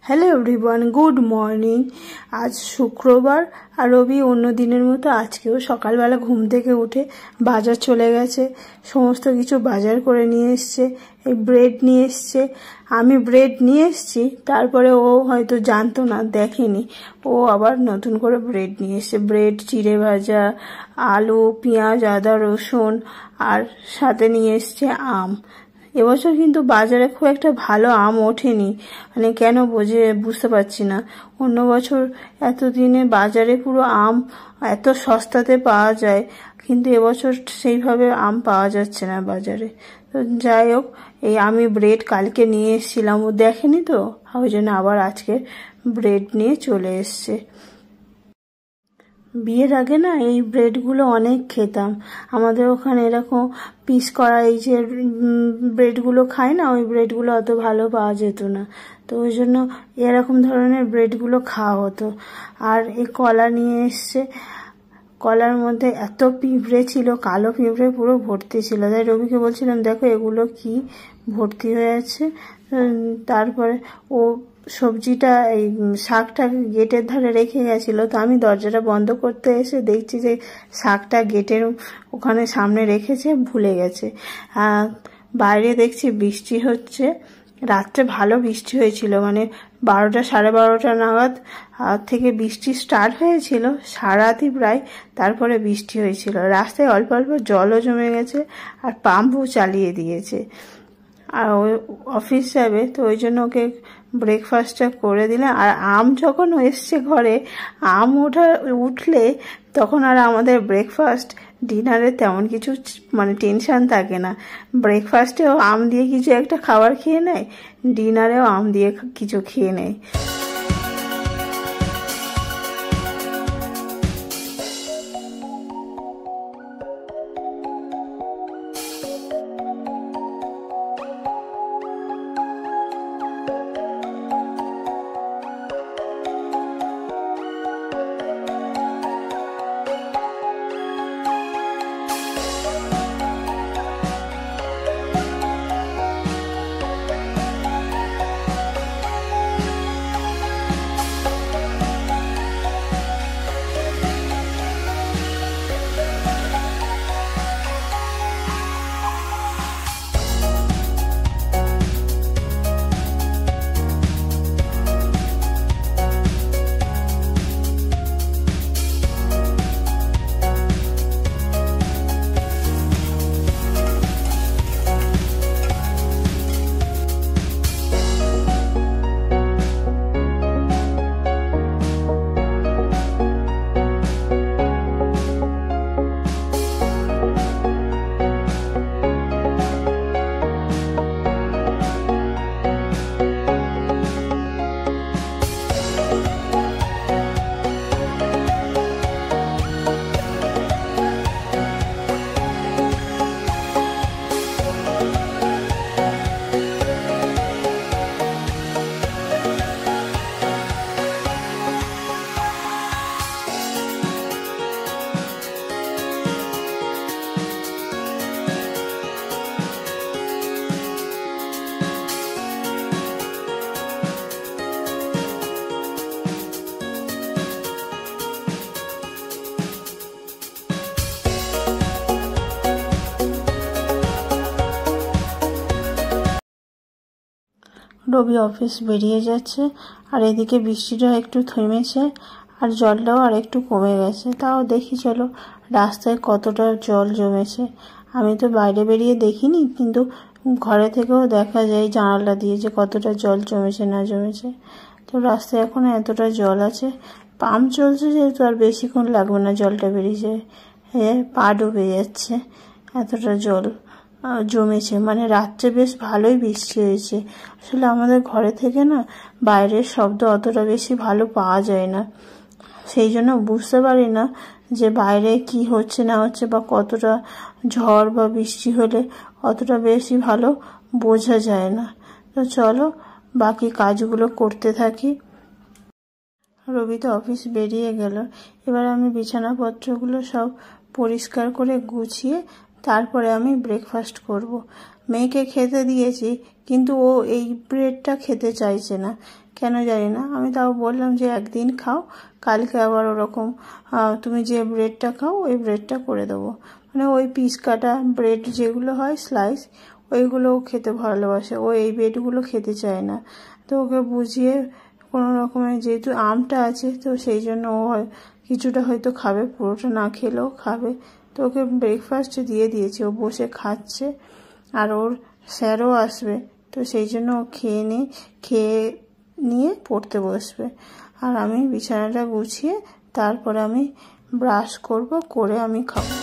Hello everyone, good morning. আজ শুক্রবার আর রবি অন্য দিনের মতো আজকেও সকালবেলা ঘুম থেকে উঠে বাজার চলে গেছে, সমস্ত কিছু বাজার করে নিয়ে এসছে। এই ব্রেড নিয়ে এসছে, আমি ব্রেড নিয়ে এসছি, তারপরে ও হয়তো জানতো না, দেখেনি, ও আবার নতুন করে ব্রেড নিয়ে এসছে। ব্রেড, চিড়ে ভাজা, আলু, পেঁয়াজ, আদা, রসুন, আর সাথে নিয়ে এসছে আম। এবছর কিন্তু বাজারে খুব একটা ভালো আম ওঠেনি, মানে কেন বুঝতে পারছি না। অন্য বছর এতদিনে বাজারে পুরো আম এত সস্তাতে পাওয়া যায়, কিন্তু এবছর সেইভাবে আম পাওয়া যাচ্ছে না বাজারে। তো যাই হোক, এই আমি ব্রেড কালকে নিয়ে এসেছিলাম, ও দেখেনি, তো ওই জন্য আবার আজকে ব্রেড নিয়ে চলে এসছে। বিয়ের আগে না এই ব্রেডগুলো অনেক খেতাম, আমাদের ওখানে এরকম পিস করা এই যে ব্রেডগুলো খায় না, ওই ব্রেডগুলো অত ভালো পাওয়া যেত না, তো ওই জন্য এরকম ধরনের ব্রেডগুলো খাওয়া হতো। আর এই কলা নিয়ে এসছে, কলার মধ্যে এত পিঁপড়ে ছিল, কালো পিঁপড়ে পুরো ভর্তি ছিল। তাই রবিকে বলছিলাম, দেখো এগুলো কি ভর্তি হয়ে আছে। তারপরে ও সবজিটা, এই শাকটাকে গেটের ধারে রেখে গেছিলো, তো আমি দরজাটা বন্ধ করতে এসে দেখছি যে শাকটা গেটের ওখানে সামনে রেখেছে, ভুলে গেছে। বাইরে দেখছি বৃষ্টি হচ্ছে, রাত্রে ভালো বৃষ্টি হয়েছিল, মানে 12টা সাড়ে 12টা নাগাদ থেকে বৃষ্টি স্টার্ট হয়েছিল, সারারাতই প্রায়। তারপরে বৃষ্টি হয়েছিল, রাস্তায় অল্প অল্প জলও জমে গেছে, আর পাম্পও চালিয়ে দিয়েছে। আর ওই অফিস যাবে, তো ওই জন্য ওকে ব্রেকফাস্টটা করে দিলাম। আর আম যখন এসছে ঘরে, আম উঠলে তখন আর আমাদের ব্রেকফাস্ট ডিনারে তেমন কিছু মানে টেনশন থাকে না। ব্রেকফাস্টেও আম দিয়ে কিছু একটা খাবার খেয়ে নেয়, ডিনারেও আম দিয়ে কিছু খেয়ে নেয়। রবি অফিস বেরিয়ে যাচ্ছে, আর এদিকে বৃষ্টিটা একটু থেমেছে, আর জলটাও আর একটু কমে গেছে। তাও দেখি চলো রাস্তায় কতটা জল জমেছে। আমি তো বাইরে বেরিয়ে দেখিনি, কিন্তু ঘরে থেকেও দেখা যায় জানালা দিয়ে যে কতটা জল জমেছে না জমেছে। তো রাস্তায় এখন এতটা জল আছে, পাম্প চলছে যেহেতু আর বেশিক্ষণ লাগবে না, জলটা বেরিয়ে যায়। হ্যাঁ, পা ডুবে যাচ্ছে, এতটা জল জমেছে। মানে রাত্রে বেশ ভালোই বৃষ্টি হয়েছে। আসলে আমাদের ঘরে থেকে না বাইরের শব্দ অতটা বেশি ভালো পাওয়া যায় না, সেই জন্য বুঝতে পারি না যে বাইরে কি হচ্ছে না হচ্ছে, বা কতটা ঝড় বা বৃষ্টি হলে অতটা বেশি ভালো বোঝা যায় না। তো চলো বাকি কাজগুলো করতে থাকি। রবি তো অফিস বেরিয়ে গেল, এবার আমি বিছানাপত্রগুলো সব পরিষ্কার করে গুছিয়ে তারপরে আমি ব্রেকফাস্ট করব। মেয়েকে খেতে দিয়েছি, কিন্তু ও এই ব্রেডটা খেতে চাইছে না, কেন জানি না। আমি তাও বললাম যে একদিন খাও, কালকে আবার ওরকম তুমি যে ব্রেডটা খাও ওই ব্রেডটা করে দেবো। মানে ওই পিস কাটা ব্রেড যেগুলো হয় স্লাইস, ওইগুলোও খেতে ভালোবাসে, ও এই ব্রেডগুলো খেতে চায় না। তো ওকে বুঝিয়ে কোনো রকমের, যেহেতু আমটা আছে তো সেই জন্য ও কিছুটা হয়তো খাবে, পুরোটা না খেলেও খাবে। তো ওকে ব্রেকফাস্ট দিয়ে দিয়েছি, ও বসে খাচ্ছে। আর ওর স্যারও আসবে, তো সেই জন্য ও খেয়ে নিয়ে পড়তে বসবে। আর আমি বিছানাটা গুছিয়ে তারপরে আমি ব্রাশ করব, করে আমি খাবো।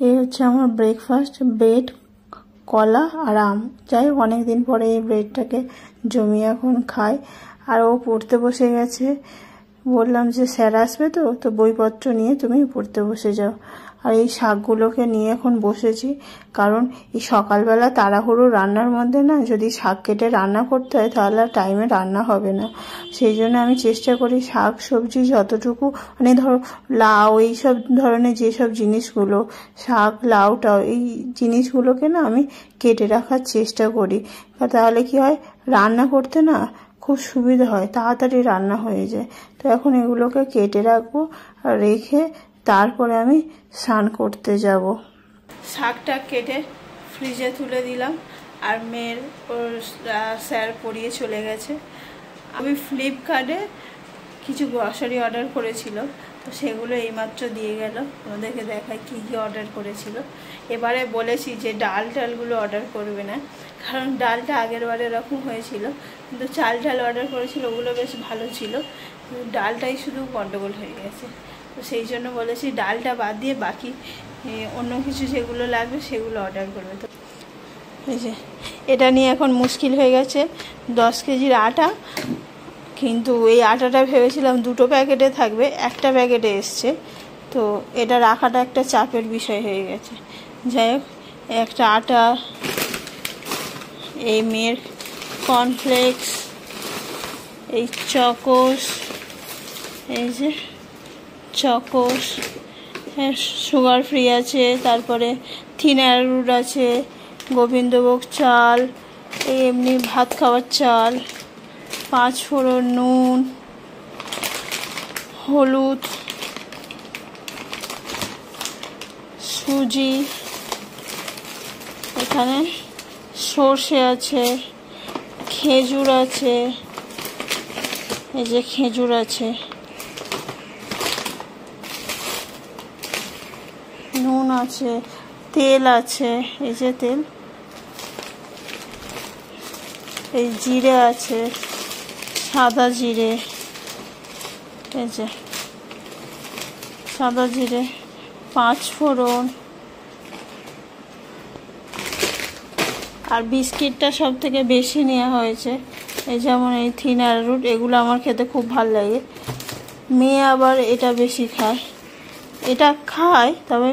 এই হচ্ছে আমার ব্রেকফাস্ট, ব্রেড, কলা আর আম। যাই হোক, অনেকদিন পরে এই ব্রেডটাকে জমিয়ে এখন খাই। আর ও পড়তে বসে গেছে। বললাম যে স্যার আসবে, তো বইপত্র নিয়ে তুমি পড়তে বসে যাও। আর এই শাকগুলোকে নিয়ে এখন বসেছি, কারণ এই সকালবেলা তাড়াহুড়ো রান্নার মধ্যে না, যদি শাক কেটে রান্না করতে হয় তাহলে আর টাইমে রান্না হবে না। সেই জন্য আমি চেষ্টা করি শাক সবজি যতটুকু, মানে ধরো লাউ, এইসব ধরনের যেসব জিনিসগুলো, শাক, লাউটাও, এই জিনিসগুলোকে না আমি কেটে রাখার চেষ্টা করি। তাহলে কি হয়, রান্না করতে না খুব সুবিধা হয়, তাড়াতাড়ি রান্না হয়ে যায়। তো এখন এগুলোকে কেটে রাখবো, আর রেখে তারপরে আমি স্নান করতে যাব। শাকটা কেটে ফ্রিজে তুলে দিলাম, আর মেয়ের ওর স্যার পড়িয়ে চলে গেছে। আমি ফ্লিপকার্টে কিছু গ্রসারি অর্ডার করেছিল, তো সেগুলো এইমাত্র দিয়ে গেল। ওদেরকে দেখায় কী কী অর্ডার করেছিল। এবারে বলেছি যে ডালগুলো অর্ডার করবে না, কারণ ডালটা আগের বারে এরকম হয়েছিল, কিন্তু চাল অর্ডার করেছিল, ওগুলো বেশ ভালো ছিল, ডালটাই শুধু গন্ডগোল হয়ে গেছে। তো সেই জন্য বলেছি ডালটা বাদ দিয়ে বাকি অন্য কিছু যেগুলো লাগবে সেগুলো অর্ডার করবে। তো এই যে এটা নিয়ে এখন মুশকিল হয়ে গেছে, 10 কেজির আটা, কিন্তু এই আটাটা ভেবেছিলাম 2টো প্যাকেটে থাকবে, একটা প্যাকেটে এসছে। তো এটা রাখাটা একটা চাপের বিষয় হয়ে গেছে। যাই হোক, একটা আটা, এই মেয়ের কর্নফ্লেক্স, এই চকোস, এই যে চকোস, সুগার ফ্রি আছে, তারপরে থিন অ্যারারুট আছে, গোবিন্দভোগ চাল, এই এমনি ভাত খাওয়ার চাল, 5 ফোড়ন, নুন, হলুদ, সুজি, এখানে সর্ষে আছে, খেজুর আছে, এই যে খেজুর আছে, নুন আছে, তেল আছে, এই যে তেল, এই জিরে আছে, সাদা জিরে, এই যে সাদা জিরে, 5 ফোড়ন। আর বিস্কিটটা সব থেকে বেশি নেওয়া হয়েছে, এই যেমন এই থিন অ্যারারুট, এগুলো আমার খেতে খুব ভালো লাগে। মেয়ে আবার এটা বেশি খায়, এটা খায়, তবে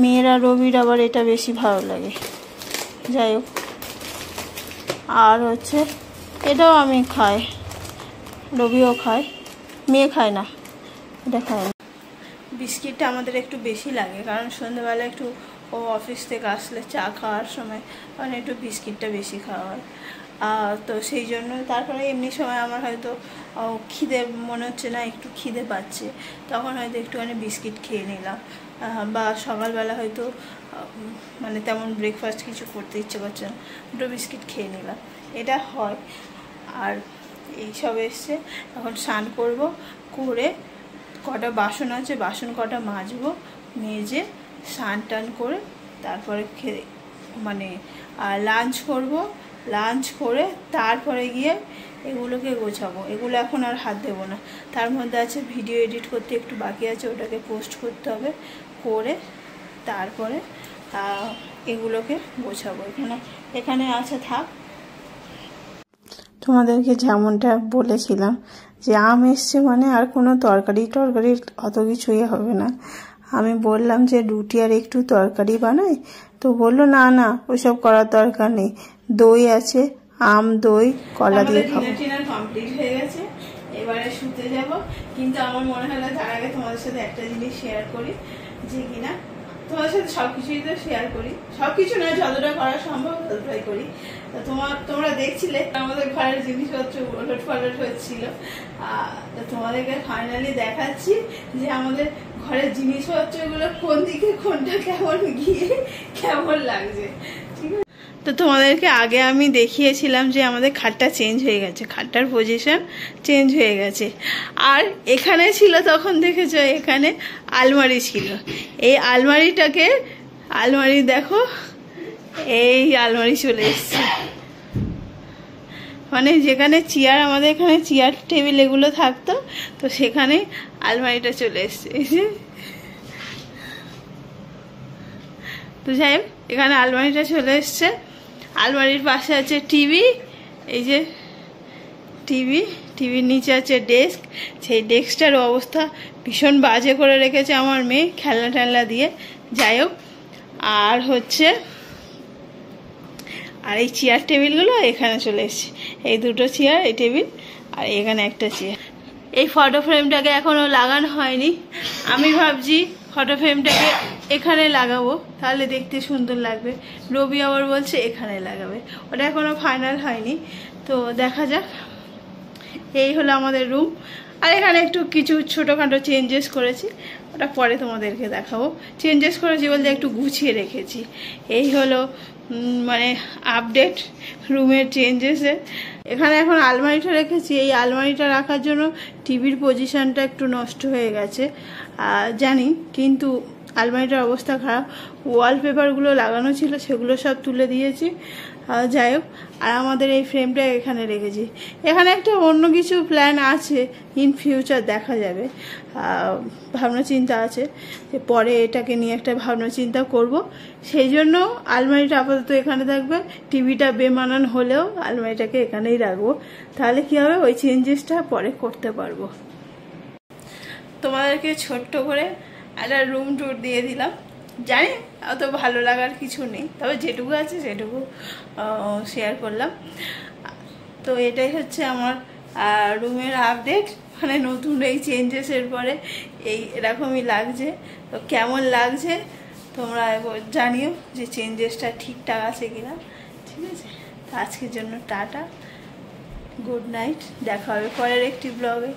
মেয়েরা, রবির আবার এটা বেশি ভালো লাগে। যাই হোক, আর হচ্ছে এটাও আমি খাই, রবিও খায়, মেয়ে খায় না, এটা খায় না। বিস্কিটটা আমাদের একটু বেশি লাগে, কারণ সন্ধ্যেবেলা একটু ও অফিস থেকে আসলে চা খাওয়ার সময় মানে একটু বিস্কিটটা বেশি খাওয়া হয়। তো সেই জন্য তারপরে এমনি সময় আমার হয়তো খিদে মনে হচ্ছে না, একটু খিদে পাচ্ছে, তখন হয়তো একটুখানি বিস্কিট খেয়ে নিলাম, বা সকালবেলা হয়তো মানে তেমন ব্রেকফাস্ট কিছু করতে ইচ্ছে করছে না, দুটো বিস্কিট খেয়ে নিলাম, এটা হয়। আর এইসব এসছে, এখন স্নান করব, করে কটা বাসন আছে, বাসন কটা মাজবো, মেজে স্নান টান করে তারপরে মানে লাঞ্চ করব, লাঞ্চ করে তারপরে গিয়ে এগুলোকে গোছাবো। এগুলো এখন আর হাত দেবো না। তার মধ্যে আছে ভিডিও এডিট করতে একটু বাকি আছে, ওটাকে পোস্ট করতে হবে, করে তারপরে এগুলোকে গোছাবো। এখানে আছে থাক। তোমাদেরকে যেমনটা বলেছিলাম যে আম এসছে মানে আর কোনো তরকারি অত কিছুই হবে না। আমি বললাম যে রুটি আর একটু তরকারি বানাই, তো বললো না না ওইসব করার দরকার নেই, দই আছে, আম দই কলা দিয়ে খাবো। ডিনার কমপ্লিট হয়ে গেছে, এবারে শুতে যাব। কিন্তু আমার মনে হলো তার আগে তোমাদের সাথে একটা জিনিস শেয়ার করি, যে কিনা তোমাদের সাথে সবকিছুই তো শেয়ার করি, সবকিছু নয় যতটা করা সম্ভব ততটাই করি। তো তোমরা দেখছিলে আমাদের ঘরের জিনিসপত্র ওলট পালট হচ্ছিল, তো তোমাদেরকে ফাইনালি দেখাচ্ছি যে আমাদের ঘরের জিনিসপত্রগুলো কোন দিকে কোনটা কেমন গিয়ে কেমন লাগছে। ঠিক আছে, তো তোমাদেরকে আগে আমি দেখিয়েছিলাম যে আমাদের খাটটা চেঞ্জ হয়ে গেছে, খাটটার পজিশন চেঞ্জ হয়ে গেছে। আর এখানে ছিল তখন দেখেছো এখানে আলমারি ছিল, এই আলমারি দেখো এই আলমারি চলে এসছে, মানে যেখানে চেয়ার আমাদের এখানে চেয়ার টেবিল এগুলো থাকতো, তো সেখানে আলমারিটা চলে এসছে। এই যে তো যাই হোক এখানে আলমারিটা চলে এসছে। আলমারির পাশে আছে টিভি, এই যে টিভির নিচে আছে ডেস্ক। সেই ডেস্কটার অবস্থা ভীষণ বাজে করে রেখেছে আমার মেয়ে খেলনা টেলনা দিয়ে। যাই হোক, আর এই চেয়ার টেবিলগুলো এখানে চলে এসছে, এই দুটো চেয়ার, এই টেবিল, আর এখানে একটা চেয়ার। এই ফটো ফ্রেমটাকে এখনো লাগানো হয়নি, আমি ভাবছি ফটো ফ্রেমটাকে এখানে লাগাবো, তাহলে দেখতে সুন্দর লাগবে। রবি আবার বলছে এখানে লাগাবে, ওটা এখনো ফাইনাল হয়নি, তো দেখা যাক। এই হলো আমাদের রুম, আর এখানে একটু কিছু ছোটোখাটো চেঞ্জেস করেছি, ওটা পরে তোমাদেরকে দেখাবো। চেঞ্জেস করেছি বলতে একটু গুছিয়ে রেখেছি। এই হলো মানে আপডেট রুমের চেঞ্জেসের। এখানে এখন আলমারিটা রেখেছি, এই আলমারিটা রাখার জন্য টিভির পজিশনটা একটু নষ্ট হয়ে গেছে জানি, কিন্তু আলমারিটার অবস্থা খারাপ। ওয়ালপেপারগুলো লাগানো ছিল সেগুলো সব তুলে দিয়েছি। যাই হোক, আর আমাদের এই ফ্রেমটা এখানে রেখেছি। এখানে একটা অন্য কিছু প্ল্যান আছে, ইন ফিউচার দেখা যাবে, ভাবনা চিন্তা আছে যে পরে এটাকে নিয়ে একটা ভাবনা চিন্তা করব। সেই জন্য আলমারিটা আপাতত এখানে থাকবে, টিভিটা বেমানান হলেও আলমারিটাকে এখানেই রাখবো, তাহলে কি হবে ওই চেঞ্জেসটা পরে করতে পারবো। তোমাদেরকে ছোট্ট করে একটা রুম ট্যুর দিয়ে দিলাম, জানি অত ভালো লাগার কিছু নেই, তবে যেটুকু আছে সেটুকু শেয়ার করলাম। তো এটাই হচ্ছে আমার রুমের আপডেট, মানে নতুন এই চেঞ্জেসের পরে এরকমই লাগছে। তো কেমন লাগছে তোমরা জানিও যে চেঞ্জেসটা ঠিকঠাক আছে কিনা। ঠিক আছে, তো আজকের জন্য টাটা, গুড নাইট, দেখা হবে পরের একটি ব্লগে।